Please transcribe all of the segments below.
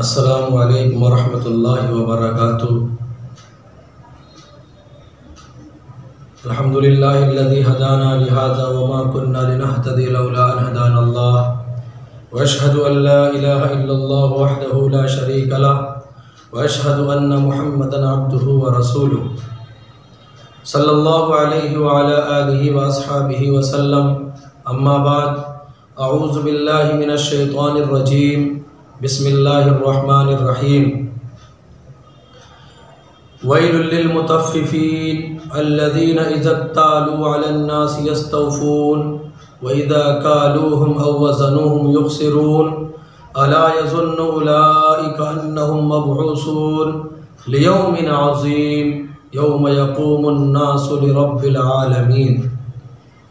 अस्सलामु अलैकुम वरहमतुल्लाहि वबरकातुहू। अल्हम्दुलिल्लाहिल्लज़ी हदाना लिहाज़ा वमा कुन्ना लिनहतदिया लौला अन हदानल्लाह व अशहदु अन ला इलाहा इल्लल्लाह वहदहू ला शरीका लह व अशहदु अन्ना मुहम्मदन अब्दुहू व रसूलुहू सल्लल्लाहु अलैहि व अला आलिहि व अस्हाबिहि व सल्लम। अम्मा बाद, अऊज़ु बिल्लाहि मिनश शैतानिर रजीम। बिस्मिल्लाहिर्रहमानिर्रहीम। वैलुल लिल मुतफ्फिफीन अल्लज़ीना इज़ा इक्तालू अलन नासि यस्तौफून व इज़ा कालूहुम औ वज़नूहुम युख़सिरून अला यज़ुन्नु उलाइका अन्नहुम मबऊसून लियौमिन अज़ीम यौम यक़ूमुन नासु लिरब्बिल आलमीन।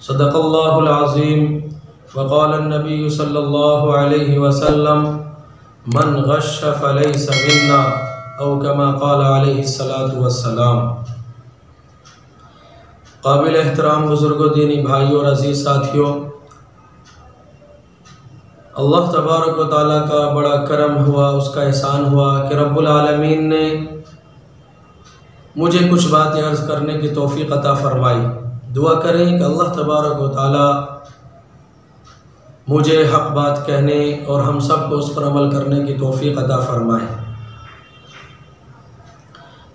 सदक़ल्लाहुल अज़ीम। व क़ाला नबी सल्लल्लाहु अलैहि वसल्लम मन गश्श फलैस मिन्ना औ कमा क़ाला अलैहि सलातु वस्सलाम। काबिल एहतराम बुज़ुर्गों, दीनी भाइयों और अज़ीज़ साथियों, अल्लाह तबारक व तआला का बड़ा करम हुआ, उसका एहसान हुआ कि रब्बुल आलमीन ने मुझे कुछ बातें अर्ज़ करने की तौफ़ीक़ अता फ़रमाई। दुआ करें कि अल्लाह तबारक व तआला मुझे हक़ बात कहने और हम सब को उस पर अमल करने की तौफ़ीक़ अता फ़रमाए।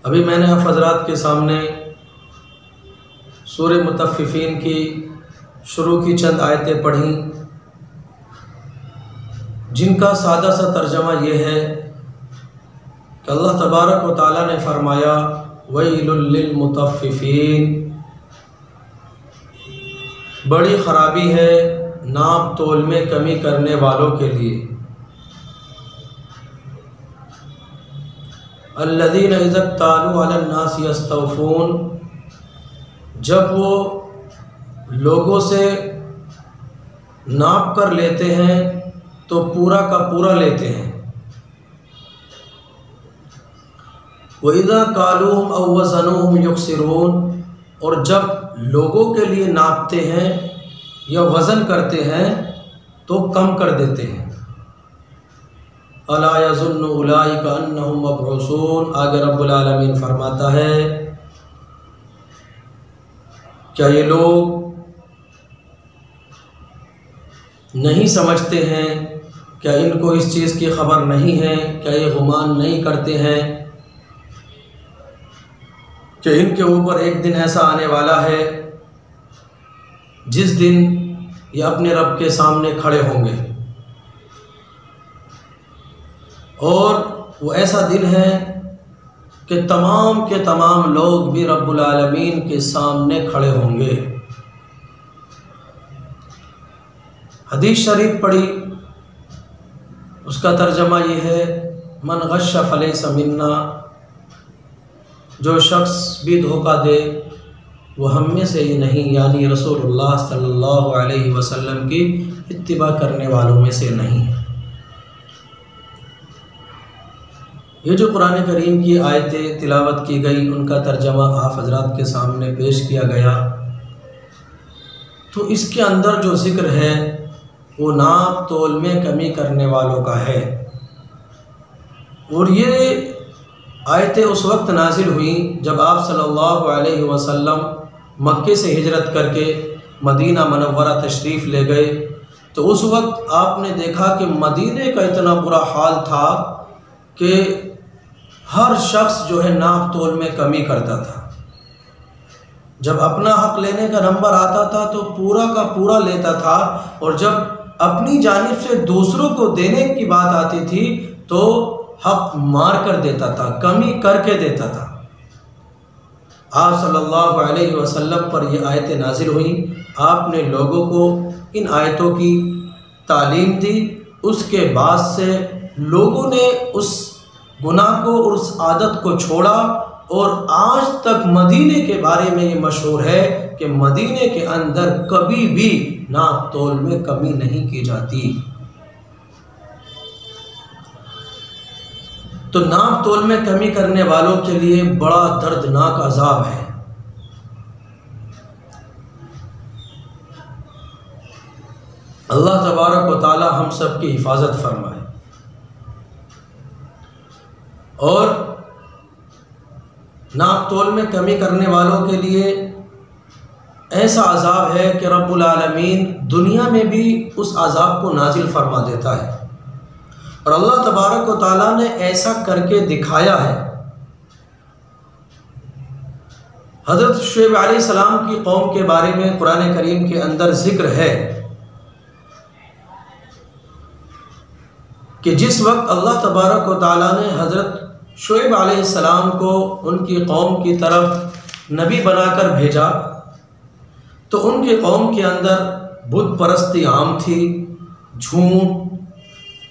अभी मैंने आप हज़रात के सामने सूरह मुतफ़्फ़िफ़ीन की शुरू की चंद आयतें पढ़ी, जिनका सादा सा तर्जमा ये है कि अल्लाह तबारक व तआला ने फ़रमाया वैलुल लिल मुतफ़्फ़िफ़ीन, बड़ी ख़राबी है नाप तोल में कमी करने वालों के लिए। अल्लज़ीना इज़ा इक्तालू अलन नासि यस्तौफून, जब वो लोगों से नाप कर लेते हैं तो पूरा का पूरा लेते हैं। व इज़ा कालूहुम औ वज़नूहुम युख़सिरून, और जब लोगों के लिए नापते हैं या वज़न करते हैं तो कम कर देते हैं। अला यज़ुन्नु उलाइका अन्नहुम मबऊसून। आगे रब्बुल आलमीन फरमाता है, क्या ये लोग नहीं समझते हैं, क्या इनको इस चीज़ की खबर नहीं है, क्या ये गुमान नहीं करते हैं कि इनके ऊपर एक दिन ऐसा आने वाला है जिस दिन ये अपने रब के सामने खड़े होंगे, और वो ऐसा दिन है कि तमाम के तमाम लोग भी रब्बुल आलमीन के सामने खड़े होंगे। हदीस शरीफ पढ़ी, उसका तर्जमा ये है मन गश्श फलैस मिन्ना, जो शख्स भी धोखा दे वो हम में से ही नहीं, यानी रसूलुल्लाह सल्लल्लाहु अलैहि वसल्लम की इत्तिबा करने वालों में से नहीं है। ये जो कुरान करीम की आयतें तिलावत की गई, उनका तर्जमा आप हज़रात के सामने पेश किया गया, तो इसके अंदर जो ज़िक्र है वो नाप तोल में कमी करने वालों का है। और ये आयतें उस वक्त नाजिल हुई जब आप सल्लल्लाहु अलैहि वसल्लम मक्के से हिजरत करके मदीना मनव्वरा तशरीफ़ ले गए। तो उस वक्त आपने देखा कि मदीने का इतना बुरा हाल था कि हर शख्स जो है नाप तोल में कमी करता था। जब अपना हक़ लेने का नंबर आता था तो पूरा का पूरा लेता था, और जब अपनी जानिब से दूसरों को देने की बात आती थी तो हक़ मार कर देता था, कमी करके देता था। आप सल्लल्लाहु अलैहि वसल्लम पर ये आयतें नाजिल हुई, आपने लोगों को इन आयतों की तालीम दी। उसके बाद से लोगों ने उस गुनाह को और उस आदत को छोड़ा। और आज तक मदीने के बारे में ये मशहूर है कि मदीने के अंदर कभी भी नाप तोल में कमी नहीं की जाती। तो नाप तोल में कमी करने वालों के लिए बड़ा दर्दनाक अजाब है। अल्लाह तबारक व तआला हम सब की हिफाजत फरमाए। और नाप तोल में कमी करने वालों के लिए ऐसा अजाब है कि रब्बुल आलमीन दुनिया में भी उस अजाब को नाजिल फरमा देता है। और अल्लाह तबारक व तआला ने ऐसा करके दिखाया है। हज़रत शुएब अलैहिस्सलाम की कौम के बारे में कुरान करीम के अंदर जिक्र है कि जिस वक्त अल्लाह तबारक व तआला ने हज़रत शुएब अलैहिस्सलाम को उनकी कौम की तरफ नबी बनाकर भेजा तो उनके कौम के अंदर बुत परस्ती आम थी, झूठ,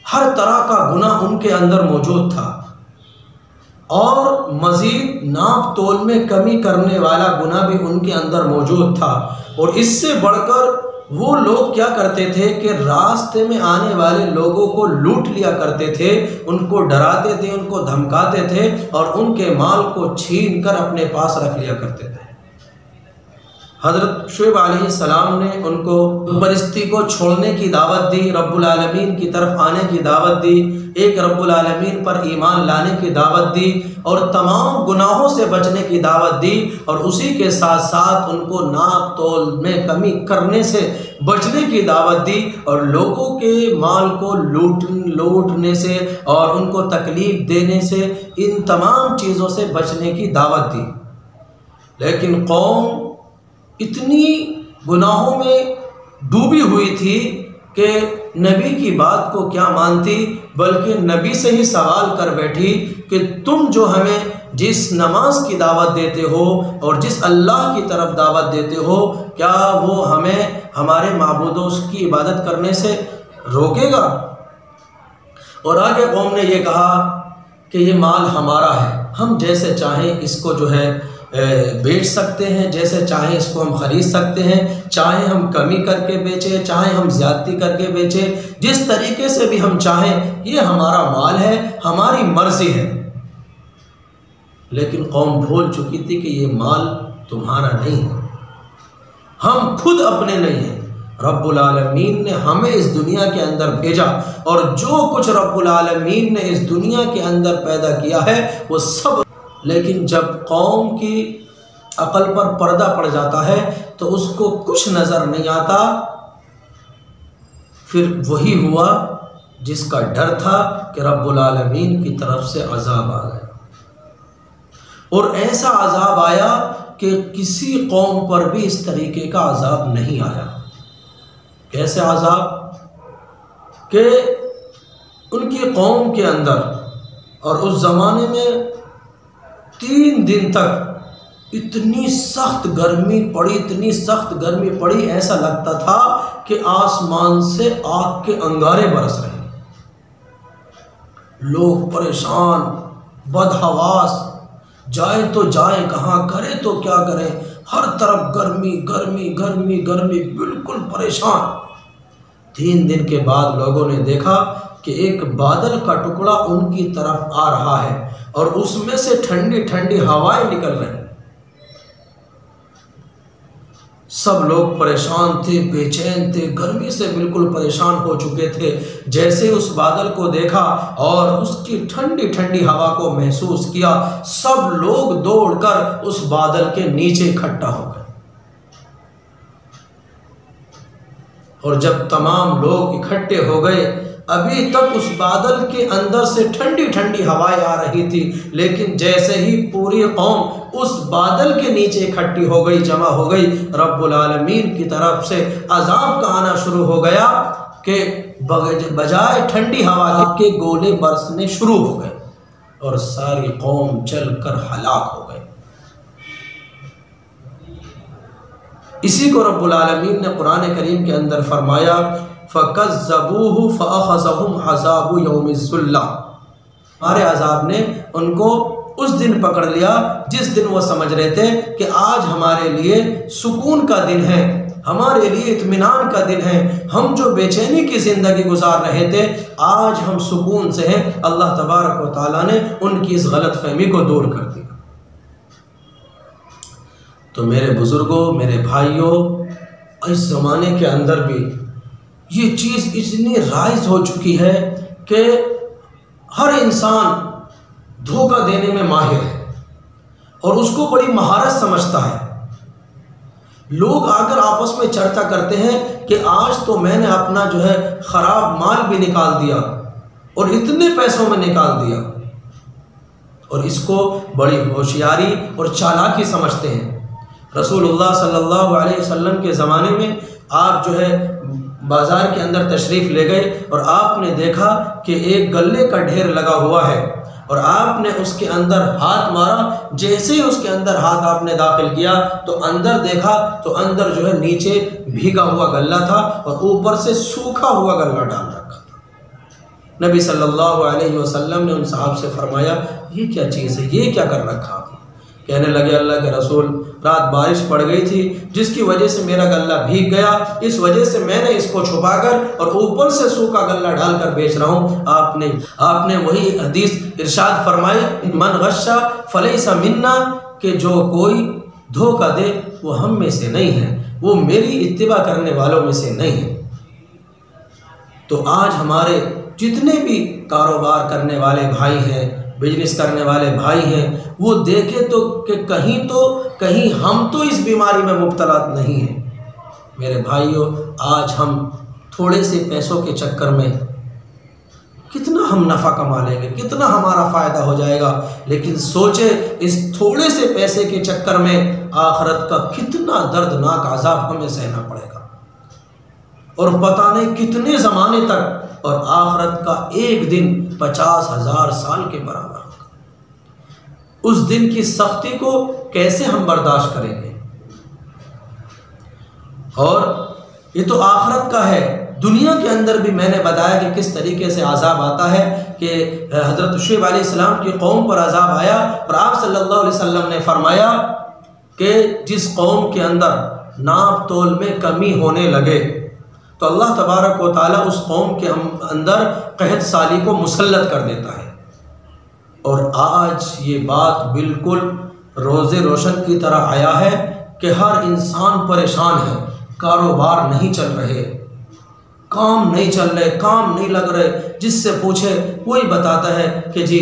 हर तरह का गुनाह उनके अंदर मौजूद था। और मज़ीद नाप तोल में कमी करने वाला गुनाह भी उनके अंदर मौजूद था। और इससे बढ़कर वो लोग क्या करते थे कि रास्ते में आने वाले लोगों को लूट लिया करते थे, उनको डराते थे, उनको धमकाते थे और उनके माल को छीन कर अपने पास रख लिया करते थे। हज़रत शुएब अलैहिस्सलाम ने उनको परस्ती को छोड़ने की दावत दी, रब्बुल आलमीन की तरफ आने की दावत दी, एक रब्बुल आलमीन पर ईमान लाने की दावत दी और तमाम गुनाहों से बचने की दावत दी। और उसी के साथ साथ उनको नाप तोल में कमी करने से बचने की दावत दी और लोगों के माल को लूटने से और उनको तकलीफ़ देने से, इन तमाम चीज़ों से बचने की दावत दी। लेकिन कौम इतनी गुनाहों में डूबी हुई थी कि नबी की बात को क्या मानती, बल्कि नबी से ही सवाल कर बैठी कि तुम जो हमें जिस नमाज की दावत देते हो और जिस अल्लाह की तरफ दावत देते हो, क्या वो हमें हमारे माबूदों की इबादत करने से रोकेगा? और आगे कौम ने ये कहा कि ये माल हमारा है, हम जैसे चाहें इसको जो है बेच सकते हैं, जैसे चाहें इसको हम ख़रीद सकते हैं, चाहे हम कमी करके बेचें, चाहे हम ज़्यादती करके बेचें, जिस तरीके से भी हम चाहें, ये हमारा माल है, हमारी मर्ज़ी है। लेकिन कौम भूल चुकी थी कि ये माल तुम्हारा नहीं है, हम खुद अपने नहीं हैं। रब्बुल आलमीन ने हमें इस दुनिया के अंदर भेजा और जो कुछ रब्बुल आलमीन ने इस दुनिया के अंदर पैदा किया है वो सब। लेकिन जब कौम की अकल पर पर्दा पड़ जाता है तो उसको कुछ नज़र नहीं आता। फिर वही हुआ जिसका डर था कि रब्बुल आलमीन की तरफ से अजाब आ गया। और ऐसा अजाब आया कि किसी कौम पर भी इस तरीके का अजाब नहीं आया। कैसे अजाब कि उनकी कौम के अंदर और उस ज़माने में 3 दिन तक इतनी सख्त गर्मी पड़ी, इतनी सख्त गर्मी पड़ी, ऐसा लगता था कि आसमान से आग के अंगारे बरस रहे। लोग परेशान, बदहवास, जाए तो जाए कहाँ, करे तो क्या करें, हर तरफ गर्मी गर्मी गर्मी गर्मी, बिल्कुल परेशान। 3 दिन के बाद लोगों ने देखा कि एक बादल का टुकड़ा उनकी तरफ आ रहा है और उसमें से ठंडी ठंडी हवाएं निकल रही। सब लोग परेशान थे, बेचैन थे, गर्मी से बिल्कुल परेशान हो चुके थे। जैसे उस बादल को देखा और उसकी ठंडी ठंडी हवा को महसूस किया, सब लोग दौड़कर उस बादल के नीचे इकट्ठा हो गए। और जब तमाम लोग इकट्ठे हो गए, अभी तक उस बादल के अंदर से ठंडी ठंडी हवाएं आ रही थी, लेकिन जैसे ही पूरी कौम उस बादल के नीचे इकट्ठी हो गई, जमा हो गई, रब्बुल आलमीन की तरफ से अजाब का आना शुरू हो गया कि बजाय ठंडी हवा के गोले बरसने शुरू हो गए और सारी कौम जलकर हलाक हो गई। इसी को रब्बुल आलमीन ने कुरान करीम के अंदर फरमाया, फ़कज़्ज़बूहु फ़अख़ज़हुम अज़ाबु यौमिज़्ज़ुल्ला। हमारे अज़ाब ने उनको उस दिन पकड़ लिया जिस दिन वो समझ रहे थे कि आज हमारे लिए सुकून का दिन है, हमारे लिए इत्मीनान का दिन है, हम जो बेचैनी की ज़िंदगी गुजार रहे थे आज हम सुकून से हैं। अल्लाह तबारक व तआला ने उनकी इस गलत फहमी को दूर कर दिया। तो मेरे बुज़ुर्गों, मेरे भाइयों, इस ज़माने के अंदर भी ये चीज़ इतनी राइज हो चुकी है कि हर इंसान धोखा देने में माहिर है और उसको बड़ी महारत समझता है। लोग आकर आपस में चर्चा करते हैं कि आज तो मैंने अपना जो है ख़राब माल भी निकाल दिया और इतने पैसों में निकाल दिया, और इसको बड़ी होशियारी और चालाकी समझते हैं। रसूलुल्लाह सल्लल्लाहु अलैहि वसल्लम के ज़माने में आप जो है बाज़ार के अंदर तशरीफ़ ले गए और आपने देखा कि एक गल्ले का ढेर लगा हुआ है और आपने उसके अंदर हाथ मारा। जैसे ही उसके अंदर हाथ आपने दाखिल किया तो अंदर देखा तो अंदर जो है नीचे भीगा हुआ गल्ला था और ऊपर से सूखा हुआ गल्ला डाल रखा था। नबी सल्लल्लाहु अलैहि वसल्लम ने उन साहब से फरमाया, ये क्या चीज़ है, ये क्या कर रखा आपने? कहने लगे, अल्लाह के रसूल, रात बारिश पड़ गई थी जिसकी वजह से मेरा गल्ला भीग गया, इस वजह से मैंने इसको छुपाकर और ऊपर से सूखा गल्ला डालकर बेच रहा हूँ। आपने वही हदीस इरशाद फरमाई, मन गश्शा फलैसा मिन्ना, कि जो कोई धोखा दे वो हम में से नहीं है, वो मेरी इत्तिबा करने वालों में से नहीं है। तो आज हमारे जितने भी कारोबार करने वाले भाई हैं, बिजनेस करने वाले भाई हैं, वो देखे तो कि कहीं हम तो इस बीमारी में मुब्तला नहीं हैं। मेरे भाइयों, आज हम थोड़े से पैसों के चक्कर में कितना हम नफ़ा कमा लेंगे, कितना हमारा फ़ायदा हो जाएगा, लेकिन सोचे इस थोड़े से पैसे के चक्कर में आखिरत का कितना दर्दनाक अज़ाब हमें सहना पड़ेगा, और पता नहीं कितने ज़माने तक, और आखिरत का एक दिन 50,000 साल के बराबर होगा। उस दिन की सख्ती को कैसे हम बर्दाश्त करेंगे? और ये तो आखिरत का है। दुनिया के अंदर भी मैंने बताया कि किस तरीके से अज़ाब आता है, कि हज़रत शुएब अलैहिस्सलाम की कौम पर अज़ाब आया और आप सल्लल्लाहु अलैहि वसल्लम ने फरमाया कि जिस कौम के अंदर नाप तोल में कमी होने लगे तो अल्लाह तबारक व तआला उस कौम के अंदर कहत साली को मुसल्लत कर देता है। और आज ये बात बिल्कुल रोज़े रोशन की तरह आया है कि हर इंसान परेशान है, कारोबार नहीं चल रहे, काम नहीं चल रहे, काम नहीं लग रहे, जिससे पूछे वही बताता है कि जी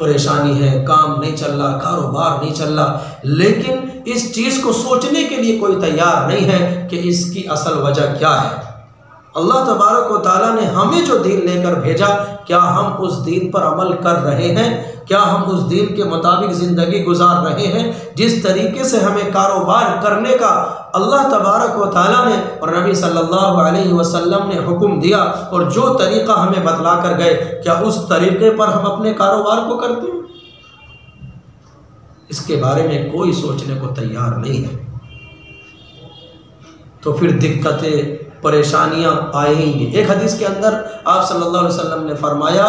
परेशानी है, काम नहीं चल रहा, कारोबार नहीं चल रहा। लेकिन इस चीज़ को सोचने के लिए कोई तैयार नहीं है कि इसकी असल वजह क्या है। अल्लाह तबारक व तआला ने हमें जो दीन लेकर भेजा, क्या हम उस दीन पर अमल कर रहे हैं? क्या हम उस दीन के मुताबिक ज़िंदगी गुजार रहे हैं? जिस तरीके से हमें कारोबार करने का अल्लाह तबारक व तआला ने और नबी सल्लल्लाहु अलैहि वसल्लम ने हुक्म दिया और जो तरीक़ा हमें बतला कर गए, क्या उस तरीक़े पर हम अपने कारोबार को करते हैं? इसके बारे में कोई सोचने को तैयार नहीं है। तो फिर दिक्कतें, परेशानियां आएंगी। एक हदीस के अंदर आप सल्लल्लाहु अलैहि वसल्लम ने फरमाया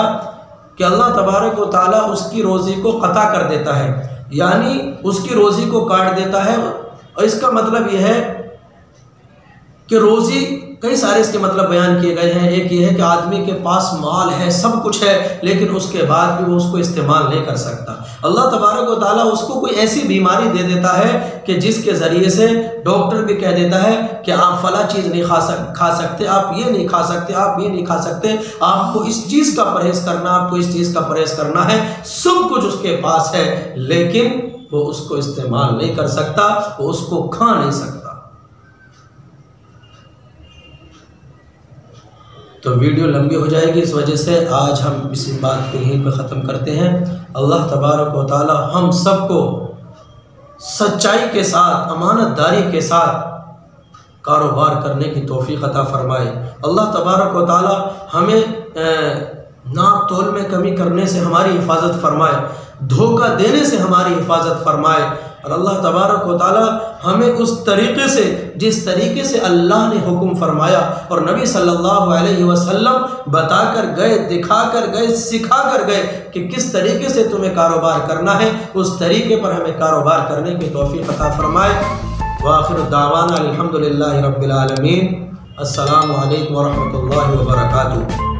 कि अल्लाह तबारक व तआला उसकी रोज़ी को क़ता कर देता है, यानी उसकी रोज़ी को काट देता है। और इसका मतलब यह है कि रोज़ी, कई सारे इसके मतलब बयान किए गए हैं। एक ये है कि आदमी के पास माल है, सब कुछ है, लेकिन उसके बाद भी वो उसको इस्तेमाल नहीं कर सकता। अल्लाह तबारक व तआला उसको कोई ऐसी बीमारी दे देता है कि जिसके ज़रिए से डॉक्टर भी कह देता है कि आप फला चीज़ नहीं खा सकते, आप ये नहीं खा सकते, आप ये नहीं खा सकते, आपको इस चीज़ का परहेज़ करना, आपको इस चीज़ का परहेज़ करना है। सब कुछ उसके पास है, लेकिन वो उसको इस्तेमाल नहीं कर सकता, वो उसको खा नहीं सकता। तो वीडियो लंबी हो जाएगी, इस वजह से आज हम इसी बात को यहीं पर ख़त्म करते हैं। अल्लाह तबारक व तआला हम सबको सच्चाई के साथ, अमानतदारी के साथ कारोबार करने की तौफीक अता फरमाए। अल्लाह तबारक व तआला हमें नाप तोल में कमी करने से हमारी हिफाजत फरमाए, धोखा देने से हमारी हिफाजत फरमाए। और अल्लाह तबारक व तआला हमें उस तरीक़े से, जिस तरीक़े से अल्लाह ने हुक्म फरमाया और नबी सल्लल्लाहु अलैहि वसल्लम बता कर गए, दिखा कर गए, सिखा कर गए कि किस तरीक़े से तुम्हें कारोबार करना है, उस तरीक़े पर हमें कारोबार करने की तौफ़ीक़ अता फ़रमाए। व आखिरु दावाना अल्हम्दुलिल्लाहि रब्बिल आलमीन। अस्सलामु अलैकुम व रहमतुल्लाहि व बरकातुहू।